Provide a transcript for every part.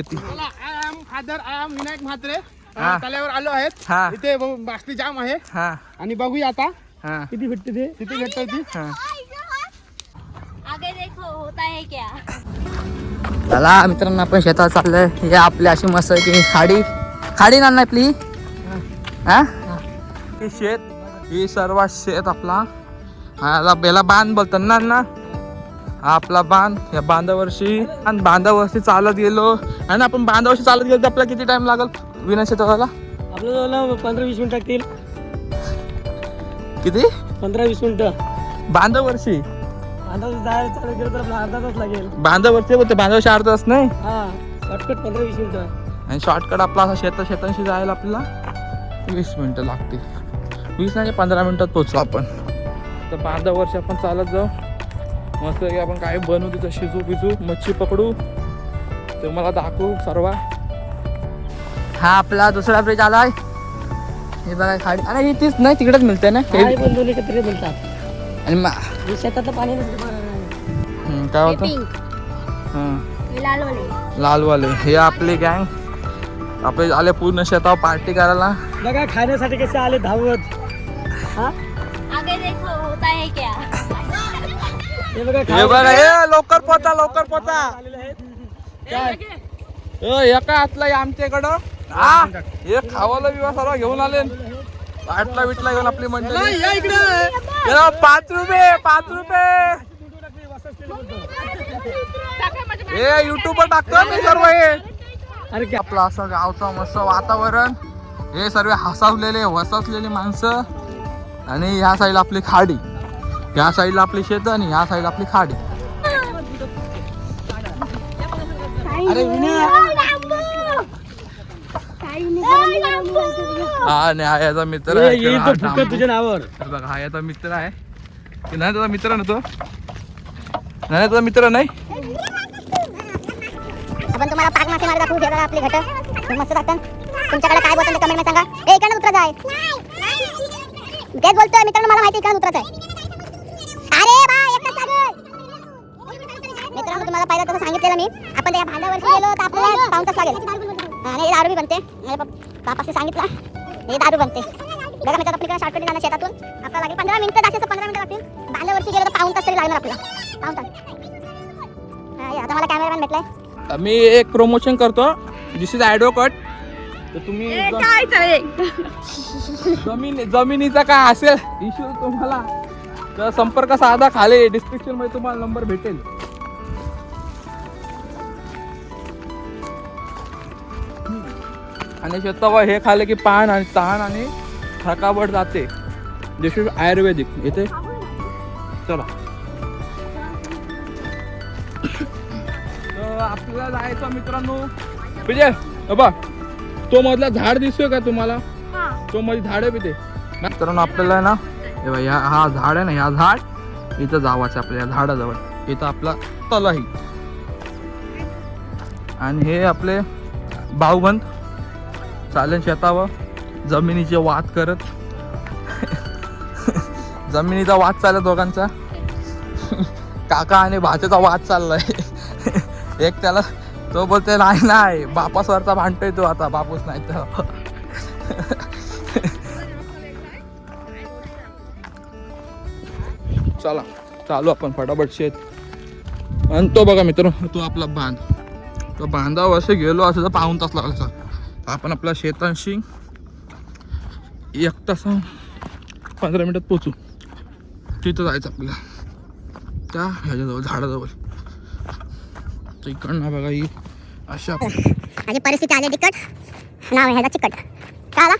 आम विनायक म्हात्रे तल्यावर आलो आहेत इथे बासली जाम आहे आणि बघूया आता किती भेटते ते किती भेटते ती आगे देखो होता है क्या। चला मित्रांनो आपण शेतात चाललोय. हे आपली अशी मस्त की खाडी ना आपली शेत ही सर्व शेत आपला याला बांध बोलतात ना हा आपला बांध. या बांधावरशी चालत गेलो आणि आपण बांधावरशी चालत गेलो तर आपल्याला किती टाइम लागल विना शेताला? आपल्याला 15-20 मिनिट लागतील. किती? 15-20 मिनिटं बांधावरशी. जायला चालू गेलो तर आपला अर्धा तास लागेल. बांधावरती बोलते बांधावरशी अर्धा तास नाही शॉर्टकट 15-20 मिनिटं आणि शॉर्टकट आपला असा शेतांशी जायला आपल्याला 20 मिनिटं लागतील. 20 नाही 15 मिनिटात पोहोचू आपण. तर बांधावरशी आपण चालत जाऊ मस्त की आपण काय बनवू तिथं शिजू बिजू मच्छी पकडू ते मला दाखवू सर्व. हा आपला दुसरा ब्रिज आलाय. हे बघा खाडी आणि ही तीच नाही तिकडेच मिळते ना पण दोन्ही एकत्र मिळतात आणि शेतातलं पाणी काय होतं लालवाले हे आपली गँग आपले आले पूर्ण शेतावर पार्टी करायला. बघा खाण्यासाठी कसे आले धावत. आगे देखो होता है क्या। हे बघा लवकर पोचा एका हातला आमच्याकडं हे खावाला विवाह सर्व घेऊन आले. बाटला बिटला घेऊन आपली मंडळी 5 रुपये हे युट्यूबवर टाकतो मी सर्व. हे आपलं असं गावचं मस्त वातावरण हे सर्व हसवलेली माणसं आणि ह्या साईडला आपली खाडी ह्या साईडला आपली शेत आणि ह्या साईडला आपली खाडी. अरे हा याचा मित्र आहे तुझ्या नावावर. बघा हा याचा मित्र आहे की नाही त्याचा मित्र ना तो नाही त्याचा मित्र नाही. आपण तुम्हाला पाक मासे मार दाखवू बघा आपले घट मस्त लागतात. तुमच्याकडे काय बोलतात कमेंट मध्ये सांगा. इकडनं उतरायचं आहे तेच बोलतोय मित्रांनो मला माहिती इकडनं उतरायचं आहे. अरे बा एकच लागल मित्रांनो तुम्हाला पहिला तसं सांगितलेलं मी आपण त्या भांड्यावरती गेलो तर आपल्याला पाऊण तास लागेल आणि हे दारू बी बनते. बापाशी सांगितलं हे दारू बनते. बघा मित्रांनो आपल्याकडे शॉर्टकट जाणं शेतातून आपल्याला लागेल 15 मिनिटं जास्त 15 मिनिटं लागतील. भांड्यावरती गेलो तर पाऊण तास तरी लागणार आपल्याला पाऊण तास. आता मला कॅमेरामॅन भेटलाय. मी एक प्रमोशन करतो. दिस इज ॲडव्होकेट. तर तुम्ही जमिनीचा काय असेल इश्यू तुम्हाला तर संपर्क साधा खाली डिस्क्रिप्शन मध्ये तुम्हाला नंबर भेटेल. आणि शेतावर हे खाल्ले की पान आणि तहान आणि थकावट जाते. दिस इज आयुर्वेदिक. इथे चला तर आपल्याला जायचं मित्रांनो. विजय बाबा तो मधला झाड दिसतोय का तुम्हाला? तो मध्ये झाड आहे तिथे मित्रांनो. आपल्याला ना हा झाड आहे ना ह्या झाड इथं जावायचं आपल्या झाडाजवळ. इथं आपला तलाही आणि हे आपले भाऊबंद चालेल शेतावर जमिनीचे वाद करत जमिनीचा वाद चालला दोघांचा. काका आणि भाच्याचा वाद चाललाय. एक त्याला तो बोलतोय नाही बापासवरचा भांडतोय तो आता बापूस नाही तर. चला चालू आपण फटाफट शेत. आणि तो बघा मित्र तो आपला बांध तो बांधावर असं गेलो असं तर पाऊण तास लागला. आपण आपल्या शेतांशी 1 तास 15 मिनिटात पोचू. तिथं जायचं आपल्याला त्या ह्याच्याजवळ झाडाजवळ. इकडनं बघा ही अशा माझी परिस्थिती आली बिकट. नाव आहे ह्याचा चिकट का आला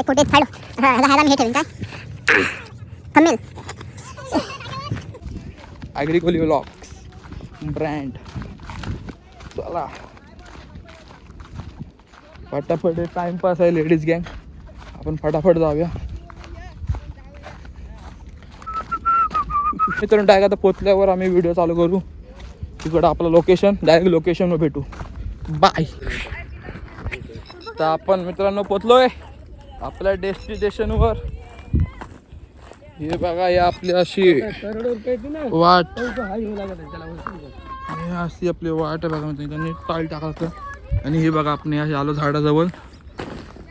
कुठे फाडो ह्याला मी हे ठेवीन काय थंबनेल. ॲग्रिकोली vlogs brand. चला फटाफट टाइमपास आहे लेडीज गँग. आपण फटाफट जाऊया मित्रांनो. डायरेक्ट आता पोचल्यावर आम्ही व्हिडिओ चालू करू. तिकडं आपलं लोकेशन डायरेक्ट लोकेशनवर भेटू. बाय. तर आपण मित्रांनो पोचलोय आपल्या डेस्टिनेशनवर. हे बघा या आपली अशी वाट हे अशी आपली वाट आहे बघा, म्हणजे नीट पाल टाकायचं. आणि हे बघा आपण असे आलो झाडाजवळ.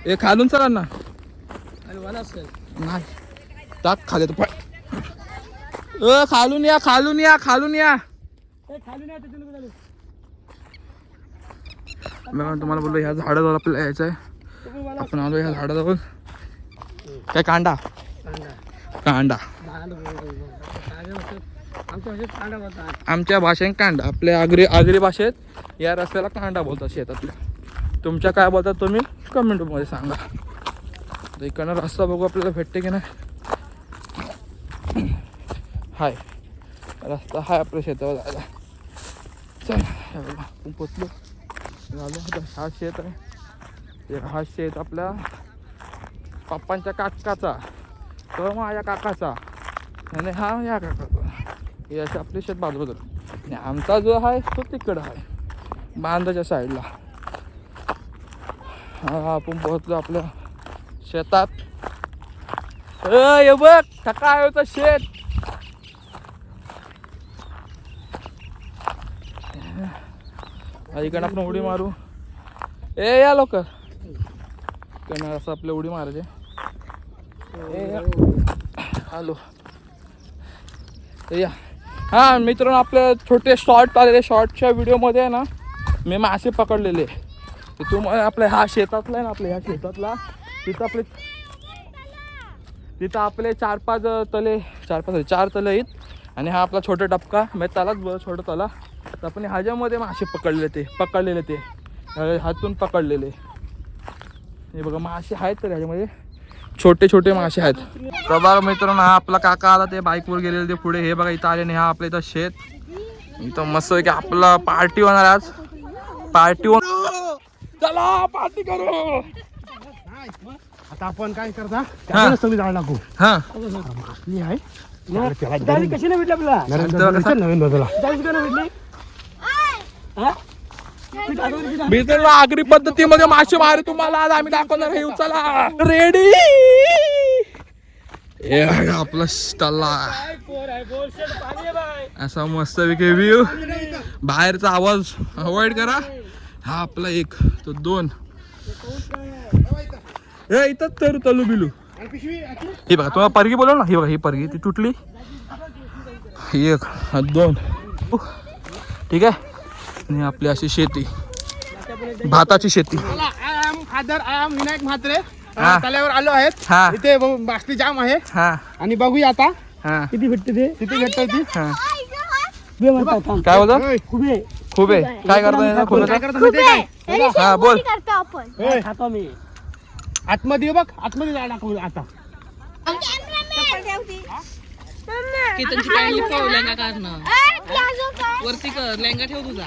हे खालून चला ना, नाही टाक खाली तर खालून या, खालून या, खालून या. बघा तुम्हाला बोललो ह्या झाडाजवळ आपल्याला यायचं आहे. आपण आलो ह्या झाडाजवळ. काय कांदा कांदा आमच्या भाषेत कांदा, आपल्या आगरी भाषेत या रस्त्याला कांदा बोलतात शेतातल्या. तुमच्या काय बोलतात तुम्ही कमेंटमध्ये सांगा. तर इकडनं रस्ता बघू आपल्याला भेटते की नाही. हाय रस्ता हाय आपल्या शेतावर जायला. चल आपण पोचलो झालं. हा शेत आहे, हा शेत आपल्या पप्पांच्या काकाचा, तो माझ्या काकाचा, आणि हा या काकाचा. हे असे आपले शेत बाजूला. आणि आमचा जो आहे तो तिकडं आहे बांधाच्या साईडला. हा आपण पोहोचलो आपल्या शेतात. हे बघ सकाळ होतं शेत. इकडे आपण उडी मारू. या लवकर कॅमेरा असं आपल्या उडी मारायचे. हॅलो या. हा मित्रांनो, आपले छोटे शॉर्ट आलेले. शॉर्टच्या व्हिडिओमध्ये आहे ना मी मासे पकडलेले. तुम्हाला आपल्या हा शेतातला आहे ना, आपल्या ह्या शेतातला तिथं आपले 4-5 तले, 4 तले आहेत. आणि हा आपला छोटा टपका, म्हणजे त्यालाच छोटा तला. तर आपण ह्याच्यामध्ये मासे पकडलेले ते हातून पकडलेले. हे बघा मासे आहेत तर ह्याच्यामध्ये छोटे छोटे मासे आहेत. तर बघा मित्रांनो, हा आपला काका आला ते बाईकवर गेलेले ते पुढे. हे बघा इथं आले आणि हा आपल्या इथं शेत. इथं मस्त की आपला पार्टी होणार आज. चला पार्टी करू. आता आपण काय करता त्याला सगळी जाळ टाकू. हा मासली आहे कशी नाही भेटली आपल्याला नवीन बदला. मित्रांनो, आगरी पद्धतीमध्ये मासे मारे तुम्हाला आज आम्ही दाखवणार आहे. चला रेडी. आपला स्टॉल असा मस्त पैकी व्ह्यू. बाहेरचा आवाज अवॉइड करा. हा आपला 1 तो 2 इथंच तर तलू बिलू. ही बघा तुम्हाला परगी बोलव ना. ही बघा ही परगी ती तुटली. 1 2 ठीक आहे. आणि आपली अशी शेती, भाताची शेती. I am Vinayak Mhatre. तल्यावर आलो आहेत. इथे मासली जाम आहे. आणि बघूया आता किती भेटते ते. किती भेटते ती. काय बोलतो खुबे खूप आहे. काय करतो खूप. हा बोल. खातो मी. आतमध्ये बघ, आतमध्ये जाळ टाकू आता. लेंगा काढणं वरती कर. लेंगा ठेव तुझा.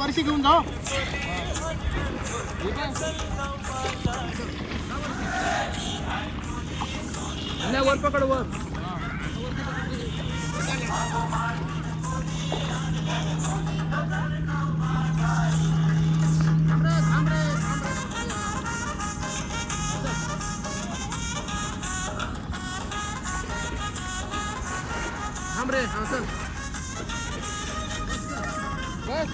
वर्षी घेऊन जाऊ. वर पकड वर. थांब रे. चल बस.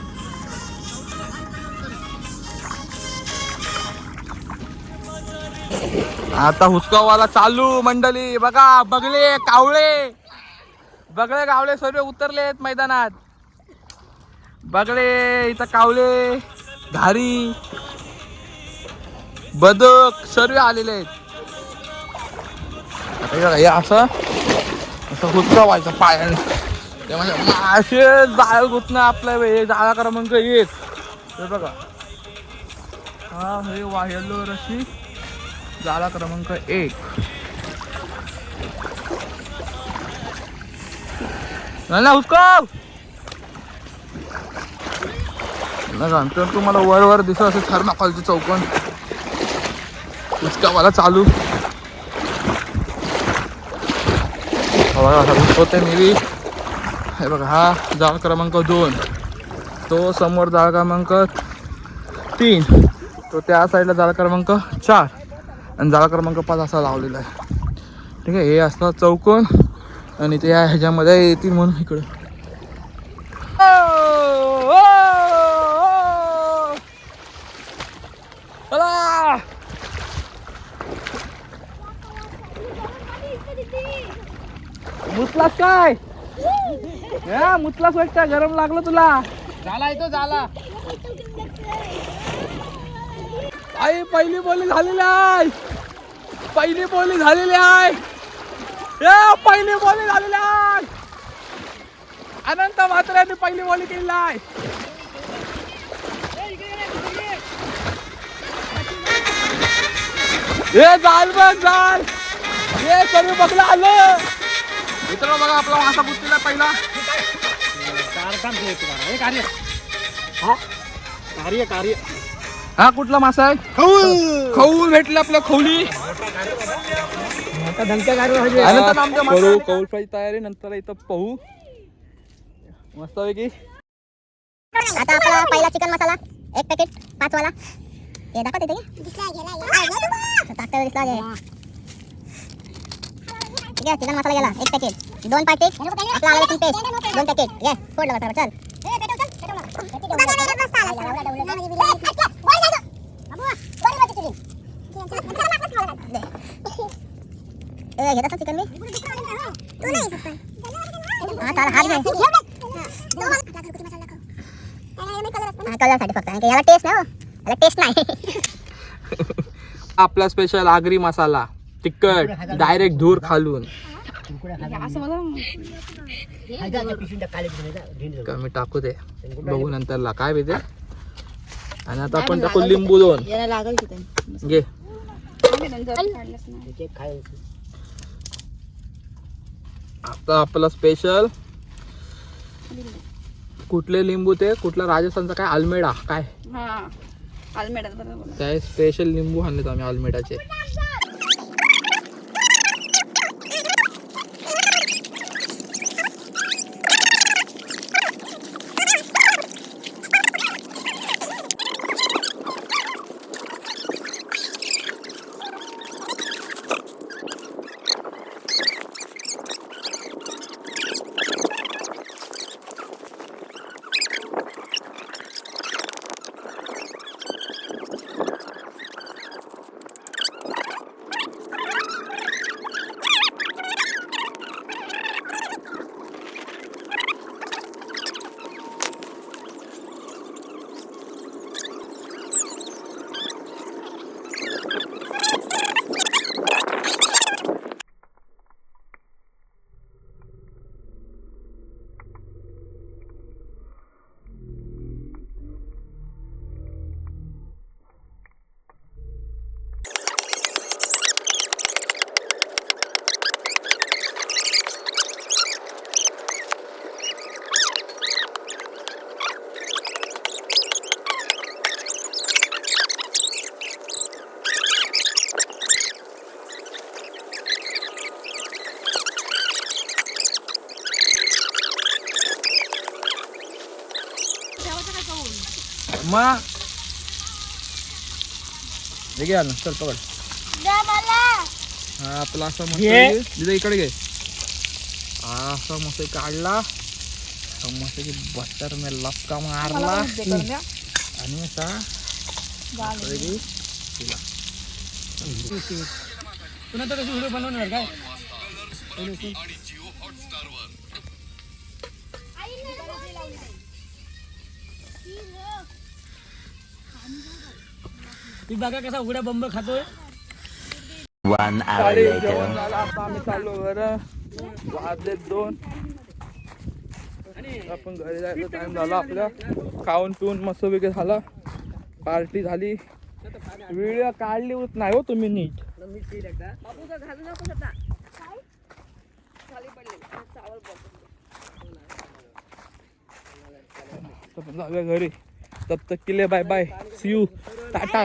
आता हुसकावाला चालू मंडळी बघा. बगळे कावळे गावळे सर्व उतरलेत मैदानात. बगळे इथं कावळे धारी बदक सर्व आलेले आहेत. हे असं हुसकावायचं पायाने ते म्हणजे मासे जाळ गुतणं आपल्या जाळा क्रमांक 1 हे बघा. हा हे वाह्यलो रशी जाळा क्रमांक 1. ना हुसकाव नंतर तुम्हाला वर दिसत असेल थर्माकोलची चौकोन. हुसकावाला चालू होते निरी. हे बघा हा जाळ क्रमांक 2 तो समोर जाळ क्रमांक 3 तो त्या साईडला जाळ क्रमांक 4 आणि जाळ क्रमांक 5 असा लावलेला आहे. ठीक आहे. हे असतात चौकोन आणि ते ह्याच्यामध्ये येतील म्हणून इकडं. मुतलास काय मुतलास वाटतं गरम लागलं तुला. झाला तो झाला. आई पहिली बोली झालेली आहे. पहिली बोली झालेली आहे. पहिली बोली झालेली आहे. अनंत म्हात्र्यांनी पहिली बोली केलेली आहे. हे जाल बघ जाल. हे सर्व बघला आलं. मित्र बघा आपला मासा कुस्तीला पहिला. कार्य हा कुठला मासा आहे. खऊल भेटलं आपलं खवली. कौल फ्राय तयारी. नंतर इथं पाहू मस्त पैकी. आता आपला पहिला चिकन मसाला 1 पॅकेट 5 वाला हे दाखव तिथे ठीक आहे. चिकन मसाला गेला 1 पॅकेट 2 पॅकेट आपला आलं लसूण पेस्ट 2 पॅकेट घे फोडलं बघा चल. घेत असं चिकन मी हा चाल हात घे कलरसाठी फक्त याला टेस्ट नाही. याला टेस्ट नाही. आपला स्पेशल आगरी मसाला तिखट डायरेक्ट धूर खालून कमी टाकू दे बघू नंतरला काय भेटे. आणि आता आपण टाकू लिंबू 2 घे. आता आपला स्पेशल कुठले लिंबू ते कुठला राजस्थानचा काय आल्मेडा काय काय स्पेशल लिंबू आणलेत आम्ही आल्मेडाचे. मग हे घे ना चल पकड. हा आपला असा मस्त इकडे घे. हा असा मस्त काढला मस्त की बटर में लपका मारला आणि असा पुन्हा तर कशी व्हिडिओ बनवणार काय ती बघा कसा उघड्या बंब खातोय. जेवण झालं आता आम्ही चाललो बरं वाजले 2 आपण घरी जायचं टाइम झाला आपला खाऊन पिऊन मस्त वगैरे झाला पार्टी झाली व्हिडिओ काढली होत नाही हो तुम्ही नीट जाऊया घरी तब तक के लिए bye bye see you Tata